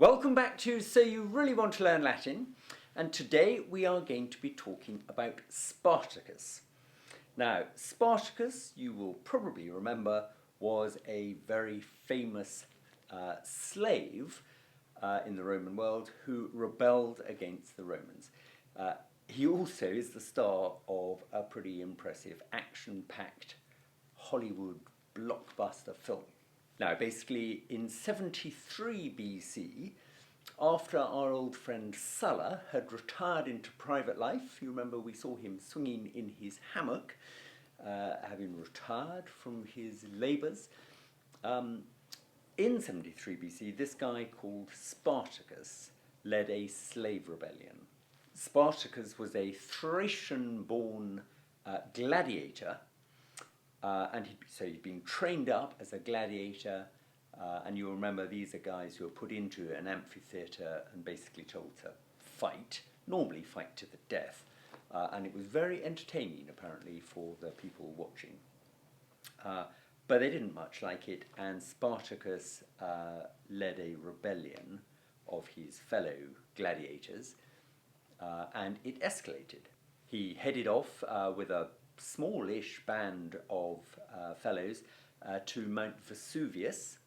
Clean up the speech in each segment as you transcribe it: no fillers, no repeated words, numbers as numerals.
Welcome back to So You Really Want to Learn Latin, and today we are going to be talking about Spartacus. Now, Spartacus, you will probably remember, was a very famous slave in the Roman world who rebelled against the Romans. He also is the star of a pretty impressive action-packed Hollywood blockbuster film. Now, basically, in 73 BC, after our old friend Sulla had retired into private life, you remember we saw him swinging in his hammock, having retired from his labours. In 73 BC, this guy called Spartacus led a slave rebellion. Spartacus was a Thracian-born gladiator. So he'd been trained up as a gladiator, and you'll remember these are guys who are put into an amphitheatre and basically told to fight, normally fight to the death. And it was very entertaining, apparently, for the people watching. But they didn't much like it, and Spartacus led a rebellion of his fellow gladiators, and it escalated. He headed off with a smallish band of fellows to Mount Vesuvius,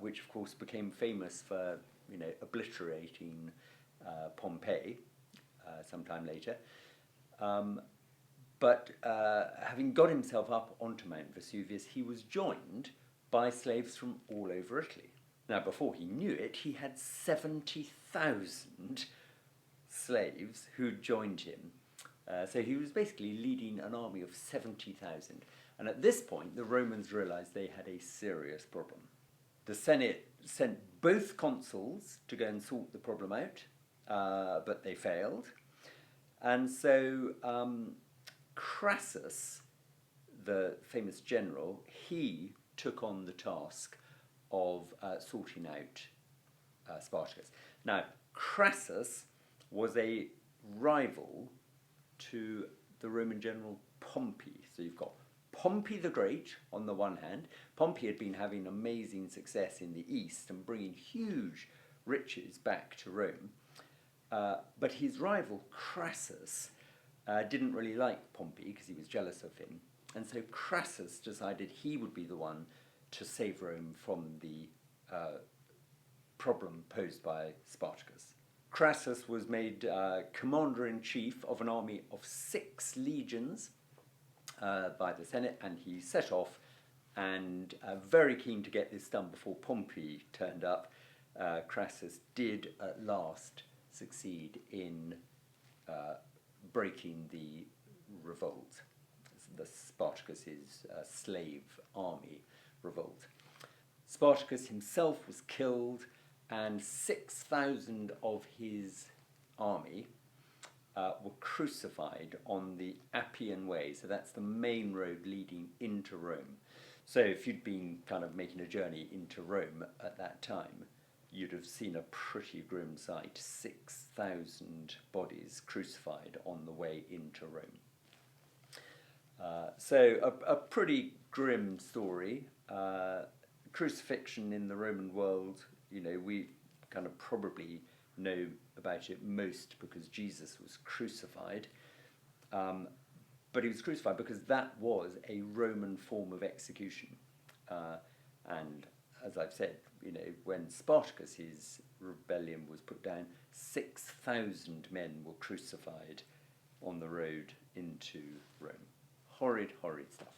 which of course became famous for obliterating Pompeii sometime later. But having got himself up onto Mount Vesuvius, he was joined by slaves from all over Italy. Now, before he knew it, he had 70,000 slaves who joined him. So he was basically leading an army of 70,000. And at this point, the Romans realized they had a serious problem. The Senate sent both consuls to go and sort the problem out, but they failed. And so Crassus, the famous general, he took on the task of sorting out Spartacus. Now, Crassus was a rival to the Roman general Pompey. So you've got Pompey the Great on the one hand. Pompey had been having amazing success in the east and bringing huge riches back to Rome. But his rival Crassus didn't really like Pompey because he was jealous of him. And so Crassus decided he would be the one to save Rome from the problem posed by Spartacus. Crassus was made commander-in-chief of an army of 6 legions by the Senate, and he set off, and very keen to get this done before Pompey turned up. Crassus did at last succeed in breaking the revolt, the Spartacus's slave army revolt. Spartacus himself was killed, and 6,000 of his army were crucified on the Appian Way. So that's the main road leading into Rome. So if you'd been kind of making a journey into Rome at that time, you'd have seen a pretty grim sight, 6,000 bodies crucified on the way into Rome. So a pretty grim story. Crucifixion in the Roman world, we kind of probably know about it most because Jesus was crucified. But he was crucified because that was a Roman form of execution. And as I've said, when Spartacus's rebellion was put down, 6,000 men were crucified on the road into Rome. Horrid, horrid stuff.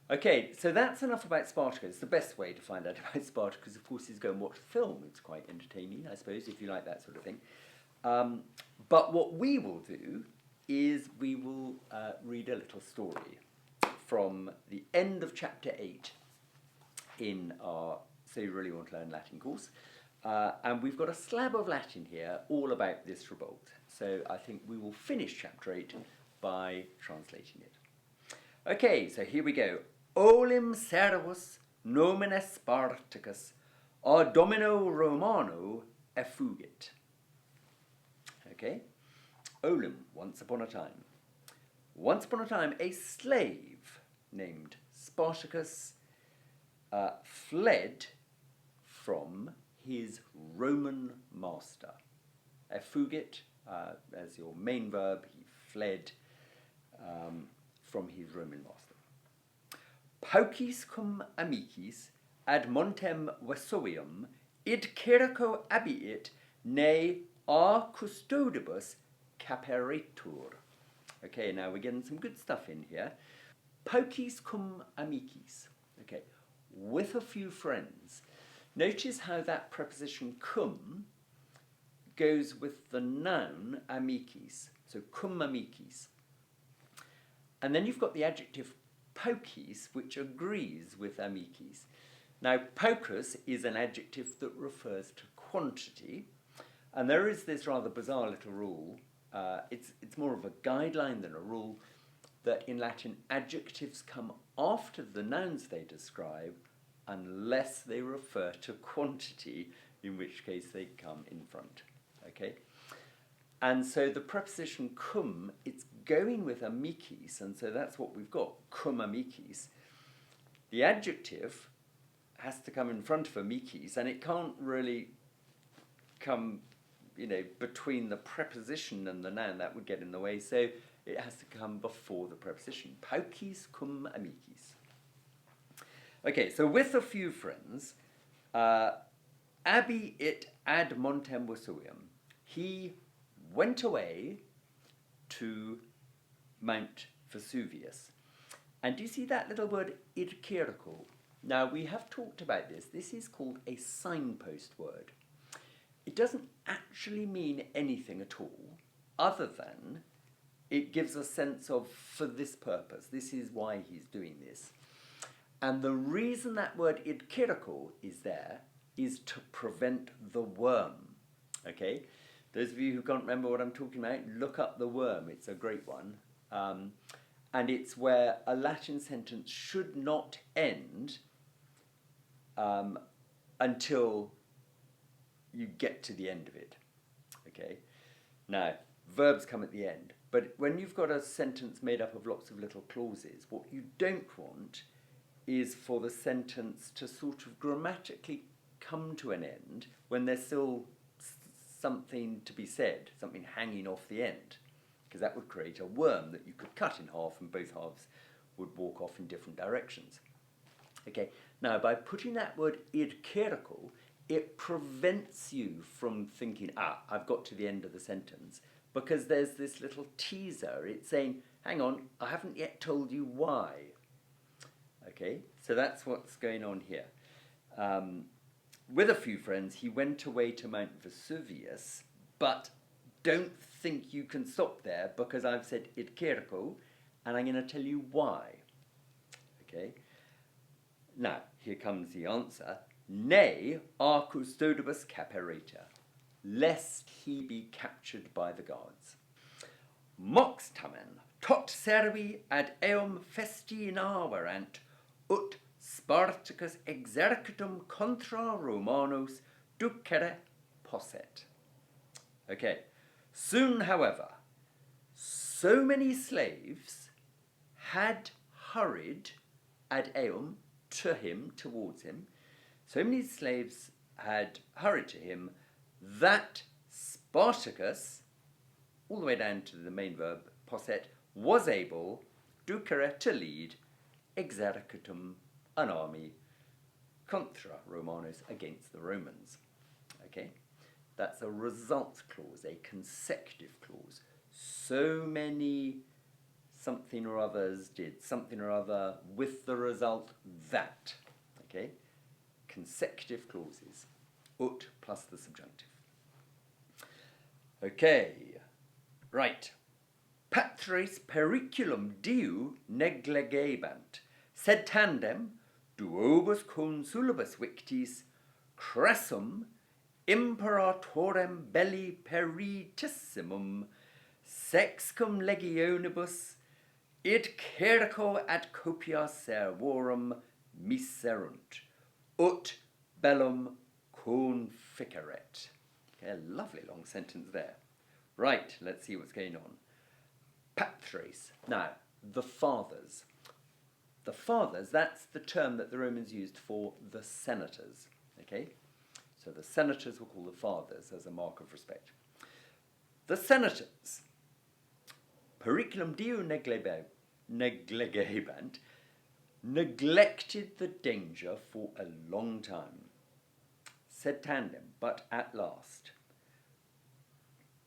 Okay, so that's enough about Spartacus. The best way to find out about Spartacus, of course, is go and watch the film. It's quite entertaining, I suppose, if you like that sort of thing. But what we will do is we will read a little story from the end of chapter 8 in our So You Really Want to Learn Latin course. And we've got a slab of Latin here all about this revolt. So I think we will finish chapter 8 by translating it. Okay, so here we go. Olim servus nomine Spartacus, a domino Romano effugit. Okay, Olim, once upon a time. Once upon a time, a slave named Spartacus fled from his Roman master. Effugit, as your main verb, he fled from his Roman master. Paucis cum amicis ad montem Vesuvium id Cerico abiit ne a custodibus caperitur. Okay, now we're getting some good stuff in here. Paucis cum amicis. Okay, with a few friends. Notice how that preposition cum goes with the noun amicis. So cum amicis. And then you've got the adjective paucis, which agrees with amicis. Now, paucus is an adjective that refers to quantity, and there is this rather bizarre little rule. It's more of a guideline than a rule, that in Latin adjectives come after the nouns they describe unless they refer to quantity, in which case they come in front. Okay? And so the preposition cum, it's going with amicis, and so that's what we've got, cum amicis. The adjective has to come in front of amicis, and it can't really come, between the preposition and the noun. That would get in the way, so it has to come before the preposition. Paucis cum amicis. Okay, so with a few friends, abi it ad montem Vesuvium. He went away to Mount Vesuvius. And do you see that little word, id Cerico? Now, we have talked about this. This is called a signpost word. It doesn't actually mean anything at all, other than it gives a sense of, for this purpose, this is why he's doing this. And the reason that word id Cerico is there is to prevent the worm. Okay? Those of you who can't remember what I'm talking about, look up the worm. It's a great one. And it's where a Latin sentence should not end until you get to the end of it. Okay? Now, verbs come at the end. But when you've got a sentence made up of lots of little clauses, what you don't want is for the sentence to sort of grammatically come to an end when there's still something to be said, something hanging off the end, because that would create a worm that you could cut in half and both halves would walk off in different directions. Okay, now by putting that word id Cerico, it prevents you from thinking, I've got to the end of the sentence, because there's this little teaser. It's saying, hang on, I haven't yet told you why. Okay, so that's what's going on here. With a few friends, he went away to Mount Vesuvius, but don't think you can stop there, because I've said id Cerico, and I'm going to tell you why. Okay? Now, here comes the answer. Ne a custodibus caperitur, lest he be captured by the guards. Mox tamen tot servi ad eum festina verant, ut Spartacus exercitum contra Romanos ducere posset. Okay. Soon, however, so many slaves had hurried ad eum, to him, towards him, so many slaves had hurried to him that Spartacus, all the way down to the main verb, posset, was able, ducere, to lead, exercitum, an army, contra Romanos, against the Romans. Okay? That's a result clause, a consecutive clause. So many something or others did something or other with the result that. Okay? Consecutive clauses. Ut plus the subjunctive. Okay. Right. Patres periculum diu negligebant, sed tandem duobus consulibus victis cressum imperatorem belli peritissimum sexcum legionibus id Cerico ad copia servorum miserunt ut bellum conficeret. Okay, a lovely long sentence there. Right, let's see what's going on. Patres. Now, the fathers. The fathers, that's the term that the Romans used for the senators. Okay? So the senators were called the fathers as a mark of respect. The senators, periculum diu neglegebant, neglected the danger for a long time. Sed tandem, but at last.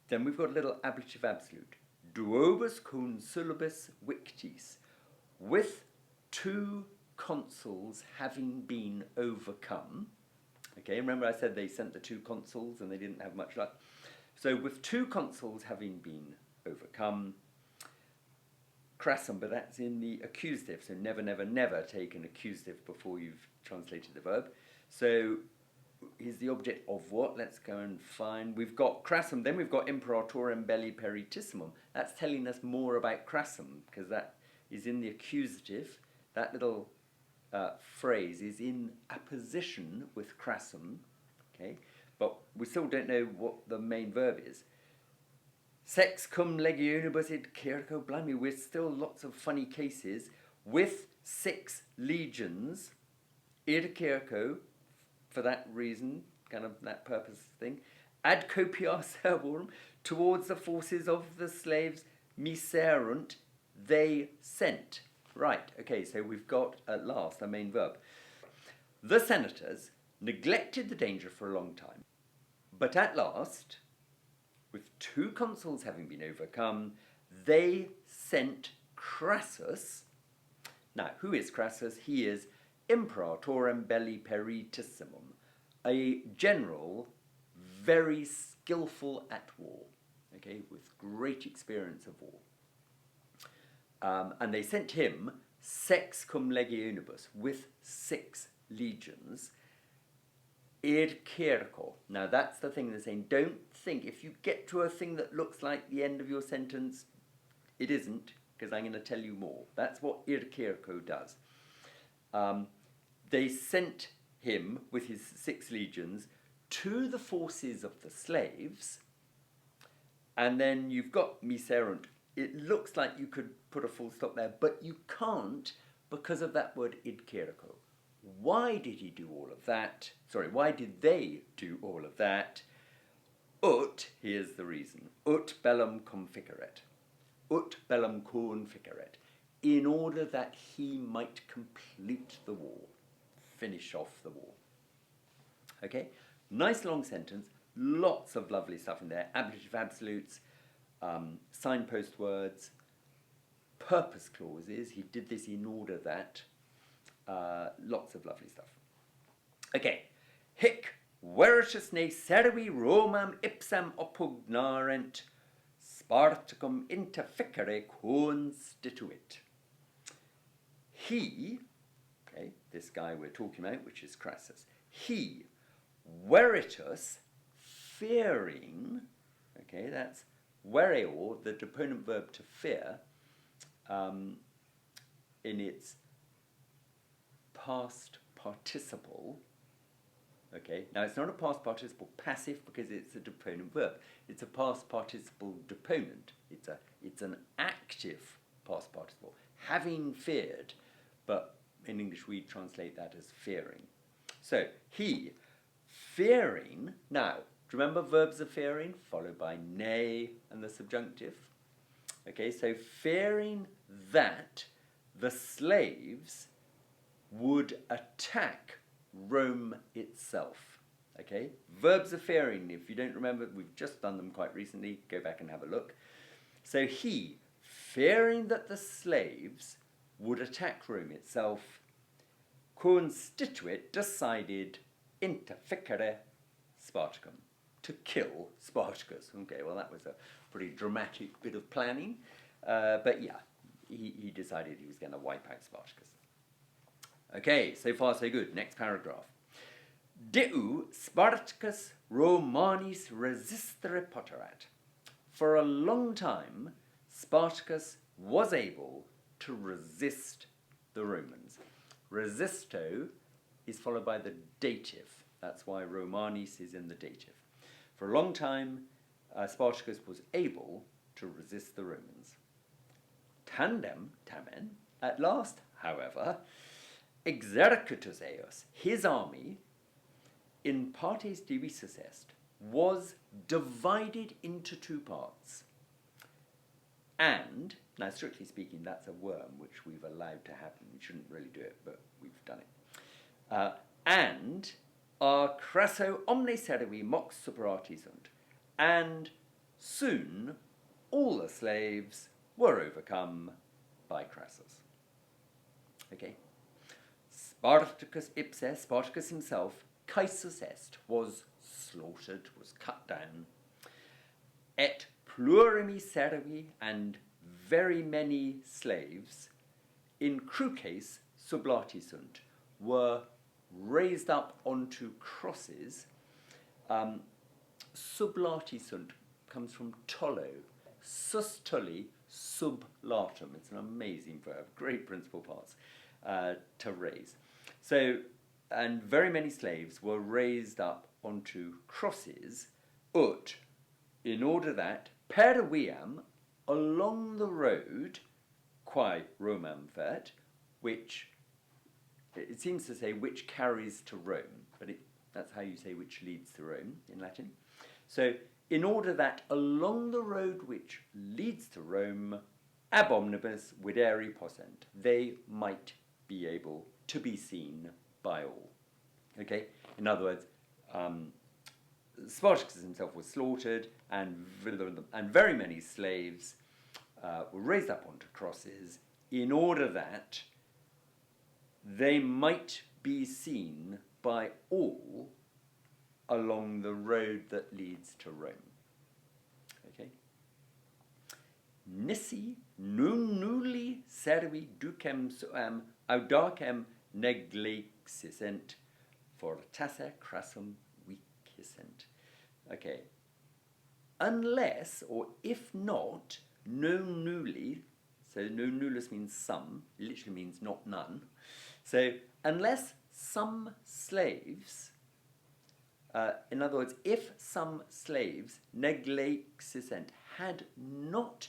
Then we've got a little ablative absolute. Duobus consulibus victis, with 2 consuls having been overcome. Okay, remember I said they sent the 2 consuls and they didn't have much luck. So with 2 consuls having been overcome, crassum, but that's in the accusative, so never, never, never take an accusative before you've translated the verb. So he's the object of what? Let's go and find. We've got crassum, then we've got imperatorem belli peritissimum. That's telling us more about crassum, because that is in the accusative. That little phrase is in apposition with crassum, okay? But we still don't know what the main verb is. Sex cum legionibus id circo, blimey, we're still lots of funny cases with 6 legions, id circo, for that reason, kind of that purpose thing, ad copia servorum, towards the forces of the slaves, miserunt, they sent. Right, okay, so we've got at last a main verb. The senators neglected the danger for a long time, but at last, with 2 consuls having been overcome, they sent Crassus. Now, who is Crassus? He is imperatorem belli peritissimum, a general very skillful at war, okay, with great experience of war. And they sent him sex cum legionibus, with 6 legions, id circo. Now that's the thing they're saying. Don't think, if you get to a thing that looks like the end of your sentence, it isn't, because I'm going to tell you more. That's what id circo does. They sent him with his 6 legions to the forces of the slaves, and then you've got miserunt. It looks like you could put a full stop there, but you can't because of that word id circo. Why did he do all of that? Sorry, why did they do all of that? Ut, here's the reason, ut bellum conficeret. Ut bellum conficeret. In order that he might complete the war, finish off the war. Okay, nice long sentence, lots of lovely stuff in there. Ablative absolutes, signpost words, purpose clauses. He did this in order that. Lots of lovely stuff. Okay, hic veritus ne servi Romam ipsam oppugnarent, Spartacum interficere constituit. He, okay, this guy we're talking about, which is Crassus, he, veritus, fearing, okay, that's vereo, the deponent verb to fear, in its past participle. Okay, now it's not a past participle passive because it's a deponent verb. It's a past participle deponent. It's an active past participle. Having feared, but in English we translate that as fearing. So, he, fearing, now, do you remember verbs of fearing? Followed by ne and the subjunctive. Okay, so fearing that the slaves would attack Rome itself. Okay, verbs of fearing, if you don't remember, we've just done them quite recently, go back and have a look. So he, fearing that the slaves would attack Rome itself, constituit, decided, interficere Spartacum, to kill Spartacus. Okay, well that was a pretty dramatic bit of planning, but yeah, he decided he was going to wipe out Spartacus. Okay, so far so good. Next paragraph. Deu Spartacus Romanis resistere poterat. For a long time, Spartacus was able to resist the Romans. Resisto is followed by the dative. That's why Romanis is in the dative. For a long time, Spartacus was able to resist the Romans. Tandem, tamen, at last, however, exercitus eos, his army, in partes divisus est, was divided into two parts. And, now strictly speaking, that's a worm which we've allowed to happen. We shouldn't really do it, but we've done it. And are crasso omne servi mox superati sunt. And soon all the slaves were overcome by Crassus. Okay. Spartacus ipse, Spartacus himself, caesus est, was slaughtered, was cut down. Et plurimi servi, and very many slaves, in cruces sublati sunt, were raised up onto crosses. Sublati sunt comes from tolo. Sustuli sublatum. It's an amazing verb, great principal parts to raise. So, and very many slaves were raised up onto crosses, ut, in order that, per viam, along the road, quae Romam fert, which, it seems to say which carries to Rome, but that's how you say which leads to Rome in Latin. So, in order that along the road which leads to Rome, ab omnibus videri possent, they might be able to be seen by all. Okay? In other words, Spartacus himself was slaughtered, and very many slaves were raised up onto crosses in order that they might be seen by all along the road that leads to Rome. Okay? Nisi nulli servi ducem suam audarcem neglexissent, fortasse crassum vicissent. Okay. Unless, or if not, non nulli, so non nullus means some, literally means not none. So, unless some slaves, in other words, if some slaves neglexissent, had not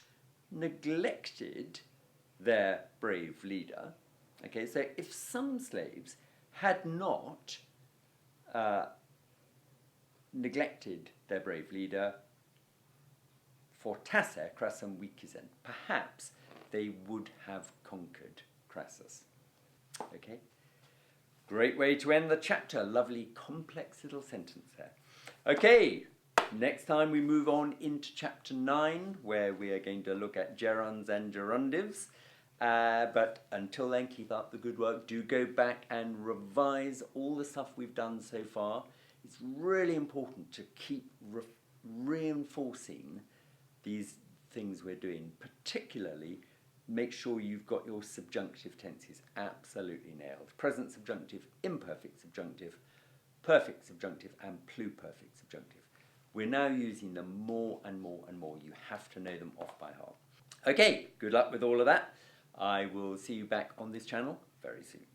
neglected their brave leader, okay, so if some slaves had not neglected their brave leader, fortasse crassum vicissent, perhaps they would have conquered Crassus. Okay? Great way to end the chapter. Lovely, complex little sentence there. Okay, next time we move on into chapter 9, where we are going to look at gerunds and gerundives. But until then, keep up the good work. Do go back and revise all the stuff we've done so far. It's really important to keep reinforcing these things we're doing, particularly make sure you've got your subjunctive tenses absolutely nailed. Present subjunctive, imperfect subjunctive, perfect subjunctive, and pluperfect subjunctive. We're now using them more and more and more. You have to know them off by heart. Okay, good luck with all of that. I will see you back on this channel very soon.